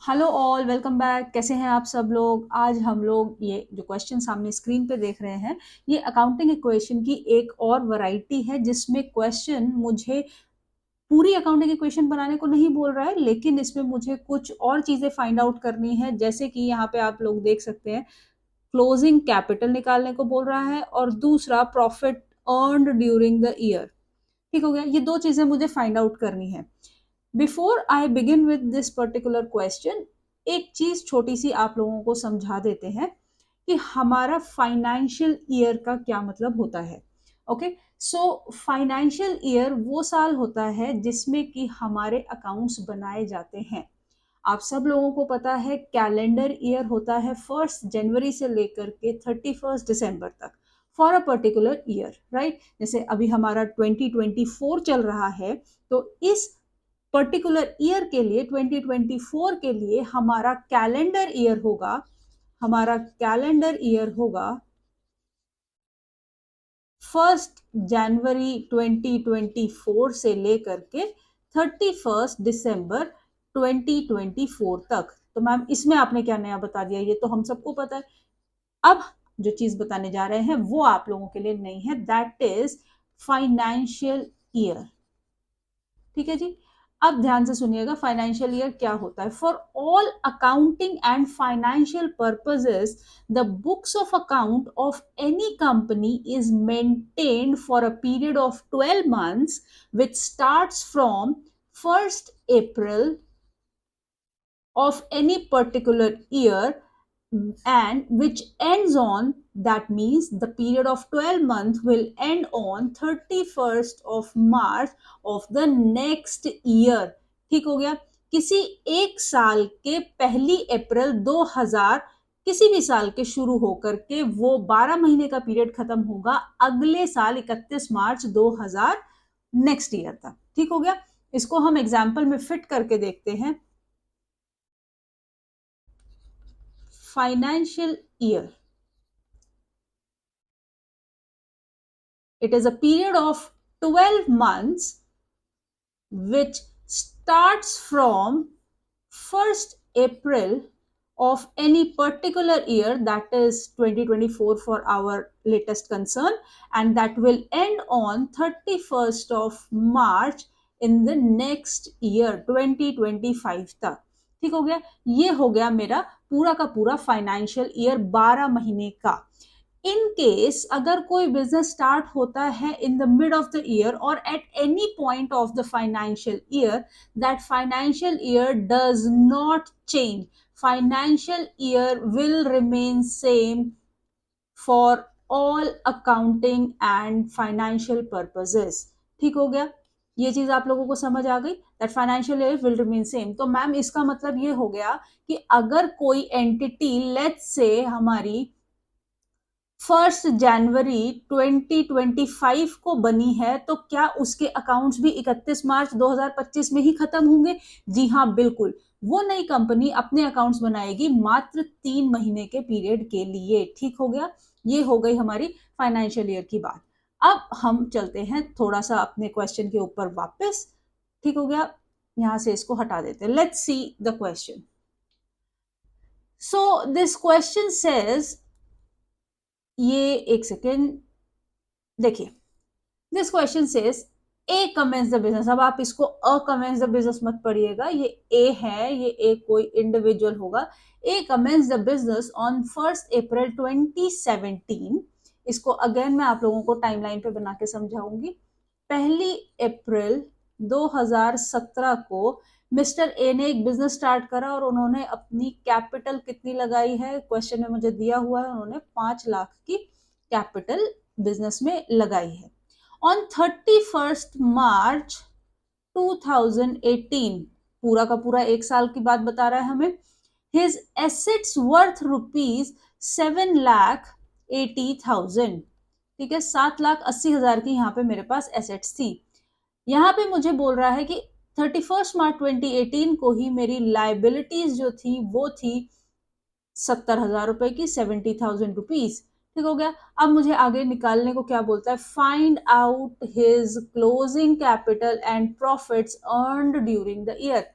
Hello all, welcome back. कैसे हैं आप सब लोग? आज हम लोग ये जो क्वेश्चन सामने स्क्रीन पे देख रहे हैं, ये अकाउंटिंग इक्वेशन की एक और वैरायटी है जिसमें क्वेश्चन मुझे पूरी अकाउंटिंग इक्वेशन बनाने को नहीं बोल रहा है, लेकिन इसमें मुझे कुछ और चीजें फाइंड आउट करनी है। जैसे कि यहाँ पे आप लोग देख सकते हैं, क्लोजिंग कैपिटल निकालने को बोल रहा है और दूसरा profit earned during the year. ठीक हो गया, ये दो चीजें मुझे फाइंड आउट करनी है। Before I begin with this particular question, एक चीज छोटी सी आप लोगों को समझा देते हैं कि हमारा फाइनेंशियल ईयर का क्या मतलब होता है। ओके, सो फाइनेंशियल ईयर वो साल होता है जिसमें कि हमारे अकाउंट्स बनाए जाते हैं। आप सब लोगों को पता है कैलेंडर ईयर होता है 1 जनवरी से लेकर के 31 दिसंबर तक for a particular year, right. जैसे अभी हमारा 2024 चल रहा है, तो इस पर्टिकुलर ईयर के लिए 2024 के लिए हमारा कैलेंडर ईयर होगा 1 जनवरी 2024 से लेकर के 31 दिसंबर 2024 तक। तो मैम इसमें आपने क्या नया बता दिया, ये तो हम सबको पता है। अब जो चीज बताने जा रहे हैं वो आप लोगों के लिए नहीं है, दैट इज फाइनेंशियल ईयर। ठीक है जी। अब ध्यान से सुनिएगा, फाइनेंशियल ईयर क्या होता है। For all accounting and financial purposes, the books of account of any company is maintained for a period of 12 months, which starts from 1st April of any particular year and which ends on, that means the period of 12 months will end on 31st of March of the next year। ठीक हो गया। किसी एक साल के 1 अप्रैल 2000 किसी भी साल के शुरू होकर के वो 12 महीने का पीरियड खत्म होगा अगले साल 31 मार्च 2000 नेक्स्ट ईयर तक। ठीक हो गया। इसको हम एग्जाम्पल में फिट करके देखते हैं। Financial year, it is a period of 12 months which starts from 1st April of any particular year, that is 2024 for our latest concern, and that will end on 31st of March in the next year 2025 तक। ठीक हो गया। ये हो गया मेरा पूरा का पूरा फाइनेंशियल ईयर 12 महीने का। इन केस अगर कोई बिजनेस स्टार्ट होता है in the mid of the year और at any point of the financial year, that financial year does not change. Financial year will remain same for all accounting and financial purposes. ठीक हो गया। ये चीज आप लोगों को समझ आ गई, that financial year will remain same. तो मैम इसका मतलब ये हो गया कि अगर कोई एंटिटी लेट्स से हमारी 1 जनवरी 2025 को बनी है, तो क्या उसके अकाउंट्स भी 31 मार्च 2025 में ही खत्म होंगे? जी हाँ, बिल्कुल। वो नई कंपनी अपने अकाउंट्स बनाएगी मात्र 3 महीने के पीरियड के लिए। ठीक हो गया। ये हो गई हमारी फाइनेंशियल ईयर की बात। अब हम चलते हैं थोड़ा सा अपने क्वेश्चन के ऊपर वापस। ठीक हो गया। यहां से इसको हटा देते हैं। Let's see the question. So this question says, ये एक सेकेंड देखिए, this question says A commence the business. अब आप इसको अ कमेंस द बिजनेस मत पढ़िएगा, ये ए है, ये ए कोई इंडिविजुअल होगा। ए कमेंस द बिजनेस ऑन 1 अप्रैल 2017। इसको अगेन मैं आप लोगों को टाइमलाइन पे बना के समझाऊंगी। 1 अप्रैल 2017 को मिस्टर ए ने एक बिजनेस स्टार्ट करा और उन्होंने अपनी कैपिटल कितनी लगाई है, क्वेश्चन में मुझे दिया हुआ है, उन्होंने 5 लाख की कैपिटल बिजनेस में लगाई है। ऑन 31 मार्च 2018, पूरा का पूरा एक साल की बात बता रहा है हमें, हिज एसेट्स वर्थ ₹7,80,000। ठीक है, 7,80,000 की यहाँ पे मेरे पास एसेट्स थी। यहाँ पे मुझे बोल रहा है कि 31 मार्च 2018 को ही मेरी लाइबिलिटीज जो थी वो थी 70,000 रुपए की, 70,000 रुपीज। ठीक हो गया। अब मुझे आगे निकालने को क्या बोलता है, find out his closing capital and profits earned during the year.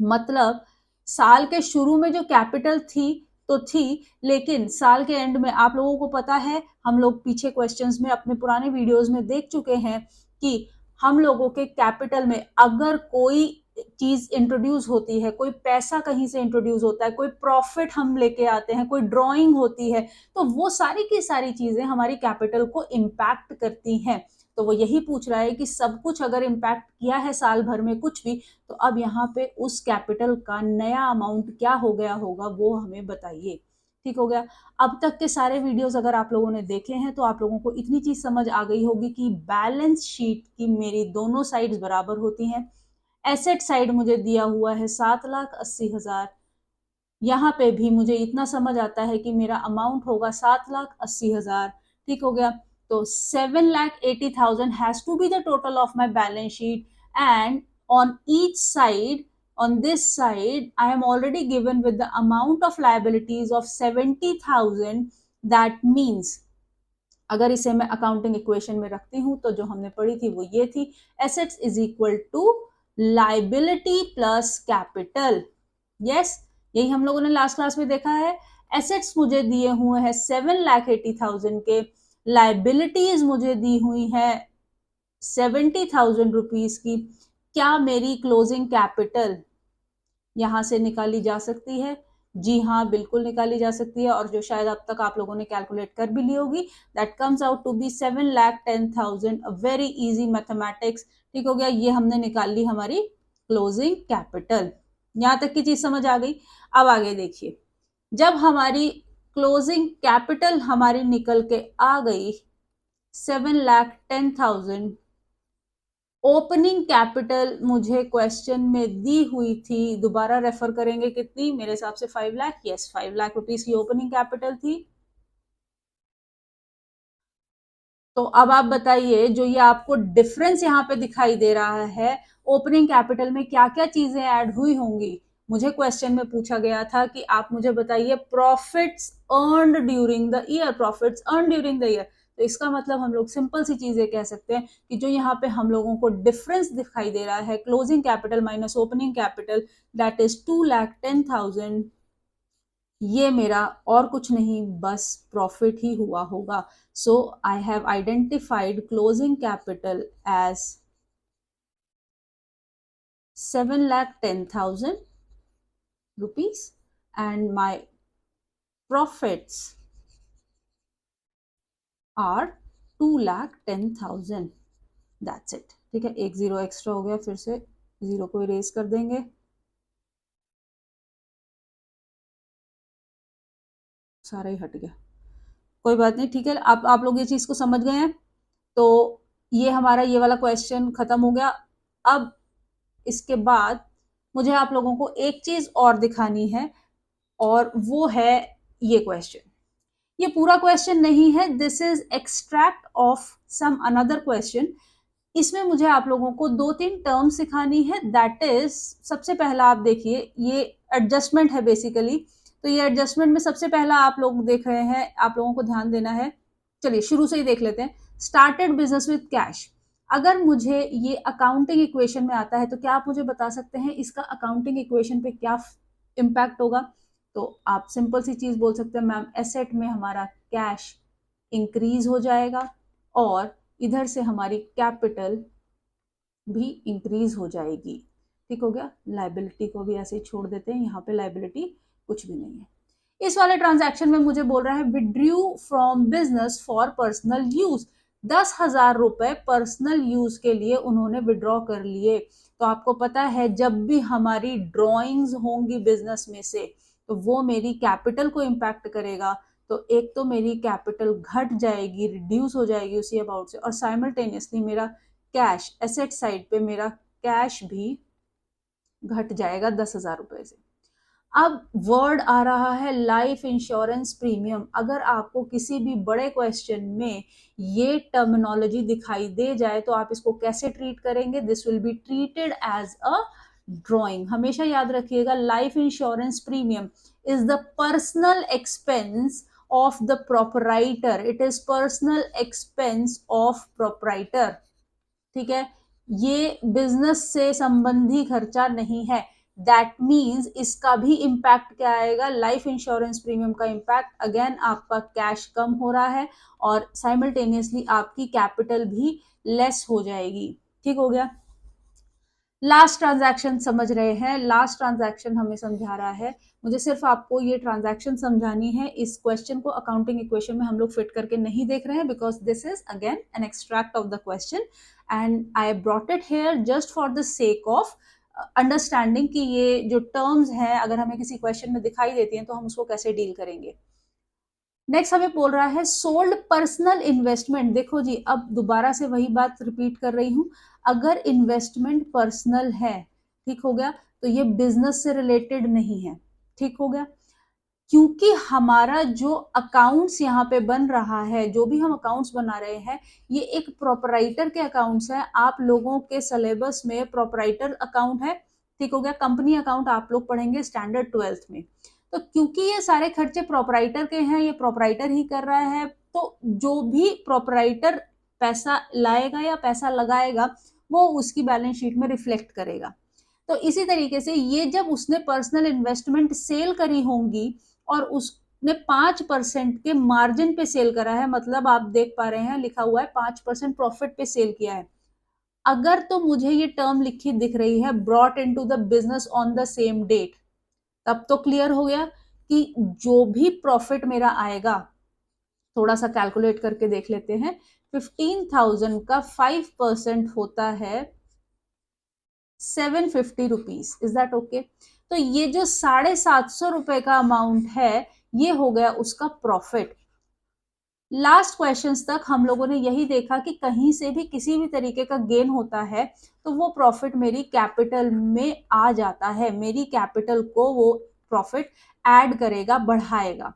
मतलब साल के शुरू में जो कैपिटल थी तो थी, लेकिन साल के एंड में आप लोगों को पता है, हम लोग पीछे क्वेश्चंस में अपने पुराने वीडियोस में देख चुके हैं कि हम लोगों के कैपिटल में अगर कोई चीज इंट्रोड्यूस होती है, कोई पैसा कहीं से इंट्रोड्यूस होता है, कोई प्रॉफिट हम लेके आते हैं, कोई ड्रॉइंग होती है, तो वो सारी की सारी चीजें हमारी कैपिटल को इम्पैक्ट करती हैं। तो वो यही पूछ रहा है कि सब कुछ अगर इम्पैक्ट किया है साल भर में कुछ भी, तो अब यहाँ पे उस कैपिटल का नया अमाउंट क्या हो गया होगा वो हमें बताइए। ठीक हो गया। अब तक के सारे वीडियोस अगर आप लोगों ने देखे हैं तो आप लोगों को इतनी चीज समझ आ गई होगी कि बैलेंस शीट की मेरी दोनों साइड्स बराबर होती हैं। एसेट साइड मुझे दिया हुआ है 7,80,000, यहाँ पे भी मुझे इतना समझ आता है कि मेरा अमाउंट होगा 7,80,000। ठीक हो गया। तो 7,80,000 has to be the total of my balance sheet, and on each side, on this side, I am already given with the amount of liabilities of 70,000. That means अगर इसे मैं अकाउंटिंग इक्वेशन में रखती हूं तो जो हमने पढ़ी थी वो ये थी, assets is equal to liability plus capital. Yes, यही हम लोगों ने लास्ट क्लास में देखा है। एसेट्स मुझे दिए हुए हैं 7,80,000 के, लाइबिलिटीज मुझे दी हुई है 70,000 रुपीज की। क्या मेरी क्लोजिंग कैपिटल यहां से निकाली जा सकती है? जी हाँ, बिल्कुल निकाली जा सकती है, और जो शायद अब तक आप लोगों ने कैलकुलेट कर भी ली होगी, that comes out to be 7,10,000। A very easy mathematics. ठीक हो गया, ये हमने निकाल ली हमारी क्लोजिंग कैपिटल। यहां तक की चीज समझ आ गई। अब आगे देखिए, जब हमारी क्लोजिंग कैपिटल हमारी निकल के आ गई 7,10,000, ओपनिंग कैपिटल मुझे क्वेश्चन में दी हुई थी, दोबारा रेफर करेंगे कितनी, मेरे हिसाब से 5 लाख। यस, 5 लाख रुपीस की ओपनिंग कैपिटल थी। तो अब आप बताइए, जो ये आपको डिफरेंस यहाँ पे दिखाई दे रहा है, ओपनिंग कैपिटल में क्या क्या चीजें ऐड हुई होंगी? मुझे क्वेश्चन में पूछा गया था कि आप मुझे बताइए profits earned during the year, profits earn during the year. तो इसका मतलब हम लोग सिंपल सी चीजें कह सकते हैं कि जो यहाँ पे हम लोगों को डिफरेंस दिखाई दे रहा है, closing capital minus opening capital, that is 2,10,000। ये मेरा और कुछ नहीं, बस प्रॉफिट ही हुआ होगा। So I have identified closing capital as 7,10,000 rupees and my profits are 2,10,000. That's it. ठीक है, एक जीरो एक्स्ट्रा हो गया, फिर से जीरो को इरेज कर देंगे, सारा ही हट गया, कोई बात नहीं। ठीक है, आप लोग ये चीज को समझ गए हैं। तो ये हमारा ये वाला क्वेश्चन खत्म हो गया। अब इसके बाद मुझे आप लोगों को एक चीज और दिखानी है, और वो है ये क्वेश्चन। ये पूरा क्वेश्चन नहीं है, this is extract of some another question. इसमें मुझे आप लोगों को 2-3 टर्म सिखानी है। दैट इज, सबसे पहला आप देखिए, ये एडजस्टमेंट है बेसिकली। तो ये एडजस्टमेंट में सबसे पहला आप लोग देख रहे हैं, आप लोगों को ध्यान देना है। चलिए शुरू से ही देख लेते हैं। Started business with cash. अगर मुझे ये अकाउंटिंग इक्वेशन में आता है तो क्या आप मुझे बता सकते हैं इसका अकाउंटिंग इक्वेशन पे क्या इम्पैक्ट होगा? तो आप सिंपल सी चीज बोल सकते हैं, मैम एसेट में हमारा कैश इंक्रीज हो जाएगा, और इधर से हमारी कैपिटल भी इंक्रीज हो जाएगी। ठीक हो गया। लाइबिलिटी को भी ऐसे ही छोड़ देते हैं, यहाँ पे लाइबिलिटी कुछ भी नहीं है। इस वाले ट्रांजैक्शन में मुझे बोल रहा है withdrew from business for personal use. 10,000 रुपए पर्सनल यूज के लिए उन्होंने विड्रॉ कर लिए। तो आपको पता है, जब भी हमारी ड्रॉइंग्स होंगी बिजनेस में से, तो वो मेरी कैपिटल को इम्पैक्ट करेगा। तो एक तो मेरी कैपिटल घट जाएगी, रिड्यूस हो जाएगी उसी अमाउंट से, और साइमल्टेनियसली मेरा कैश, एसेट साइड पे मेरा कैश भी घट जाएगा 10,000 रुपए से। अब वर्ड आ रहा है लाइफ इंश्योरेंस प्रीमियम। अगर आपको किसी भी बड़े क्वेश्चन में ये टर्मिनोलॉजी दिखाई दे जाए तो आप इसको कैसे ट्रीट करेंगे? This will be treated as a drawing. हमेशा याद रखिएगा, life insurance premium is the personal expense of the proprietor. It is personal expense of proprietor. ठीक है, ये बिजनेस से संबंधी खर्चा नहीं है। दैट मीन्स इसका भी इम्पैक्ट क्या आएगा, लाइफ इंश्योरेंस प्रीमियम का इम्पैक्ट, अगेन आपका कैश कम हो रहा है और साइमल्टेनियसली आपकी कैपिटल भी लेस हो जाएगी। ठीक हो गया। लास्ट ट्रांजैक्शन समझ रहे हैं, लास्ट ट्रांजैक्शन हमें समझा रहा है, मुझे सिर्फ आपको ये ट्रांजैक्शन समझानी है। इस क्वेश्चन को अकाउंटिंग इक्वेशन में हम लोग फिट करके नहीं देख रहे हैं because this is again an extract of the question and I brought it here just for the sake of understanding कि ये जो टर्म्स हैं अगर हमें किसी क्वेश्चन में दिखाई देती हैं तो हम उसको कैसे डील करेंगे। नेक्स्ट हमें बोल रहा है सोल्ड पर्सनल इन्वेस्टमेंट। देखो जी, अब दोबारा से वही बात रिपीट कर रही हूं, अगर इन्वेस्टमेंट पर्सनल है, ठीक हो गया, तो ये बिजनेस से रिलेटेड नहीं है। ठीक हो गया, क्योंकि हमारा जो अकाउंट्स यहाँ पे बन रहा है, जो भी हम अकाउंट्स बना रहे हैं, ये एक प्रोपराइटर के अकाउंट्स हैं। आप लोगों के सिलेबस में प्रोपराइटर अकाउंट है, ठीक हो गया, कंपनी अकाउंट आप लोग पढ़ेंगे स्टैंडर्ड 12th में। तो क्योंकि ये सारे खर्चे प्रोपराइटर के हैं, ये प्रोपराइटर ही कर रहा है, तो जो भी प्रोपराइटर पैसा लाएगा या पैसा लगाएगा वो उसकी बैलेंस शीट में रिफ्लेक्ट करेगा। तो इसी तरीके से ये जब उसने पर्सनल इन्वेस्टमेंट सेल करी होंगी और उसने 5% के मार्जिन पे सेल करा है, मतलब आप देख पा रहे हैं लिखा हुआ है 5% प्रॉफिट पे सेल किया है, अगर तो मुझे ये टर्म लिखी दिख रही है brought into the business on the same date, तब तो क्लियर हो गया कि जो भी प्रॉफिट मेरा आएगा, थोड़ा सा कैलकुलेट करके देख लेते हैं, 15,000 का 5% होता है 750 रुपीज। Is that okay? तो ये जो 750 रुपए का अमाउंट है ये हो गया उसका प्रॉफिट। लास्ट क्वेश्चंस तक हम लोगों ने यही देखा कि कहीं से भी किसी भी तरीके का गेन होता है तो वो प्रॉफिट मेरी कैपिटल में आ जाता है, मेरी कैपिटल को वो प्रॉफिट ऐड करेगा, बढ़ाएगा।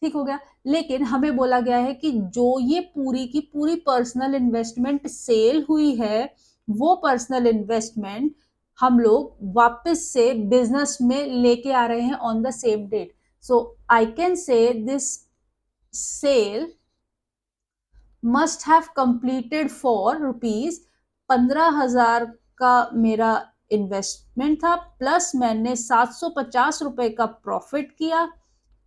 ठीक हो गया। लेकिन हमें बोला गया है कि जो ये पूरी की पूरी पर्सनल इन्वेस्टमेंट सेल हुई है वो पर्सनल इन्वेस्टमेंट हम लोग वापस से बिजनेस में लेके आ रहे हैं on the same date. So I can say this sale must have completed for ₹15,000 का मेरा इन्वेस्टमेंट था, प्लस मैंने 750 रुपए का प्रॉफिट किया,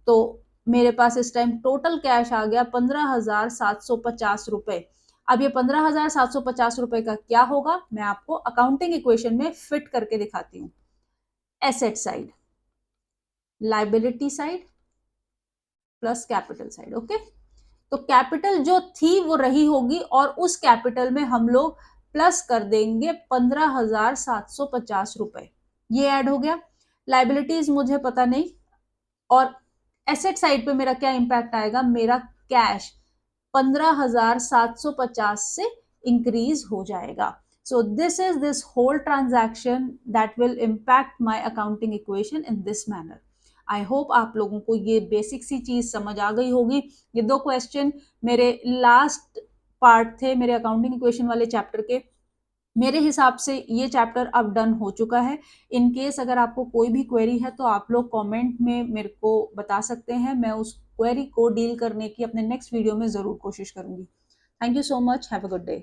तो मेरे पास इस टाइम टोटल कैश आ गया 15,750 रुपए। अब ये 15,750 रुपए का क्या होगा मैं आपको अकाउंटिंग इक्वेशन में फिट करके दिखाती हूँ। Asset side, liability side plus capital side. Okay, तो कैपिटल जो थी वो रही होगी और उस कैपिटल में हम लोग प्लस कर देंगे 15,750 रुपए, ये ऐड हो गया। लाइबिलिटीज मुझे पता नहीं, और एसेट साइड पे मेरा क्या इंपैक्ट आएगा, मेरा कैश 15,750 से इंक्रीज हो जाएगा। So this is this whole transaction that will impact my accounting equation in this manner. I hope आप लोगों को ये बेसिक सी चीज समझ आ गई होगी। ये 2 क्वेश्चन मेरे लास्ट पार्ट थे मेरे अकाउंटिंग इक्वेशन वाले चैप्टर के। मेरे हिसाब से ये चैप्टर अब डन हो चुका है। इन केस अगर आपको कोई भी क्वेरी है तो आप लोग कमेंट में मेरे को बता सकते हैं, मैं उस क्वेरी को डील करने की अपने नेक्स्ट वीडियो में जरूर कोशिश करूंगी। Thank you so much, have a good day.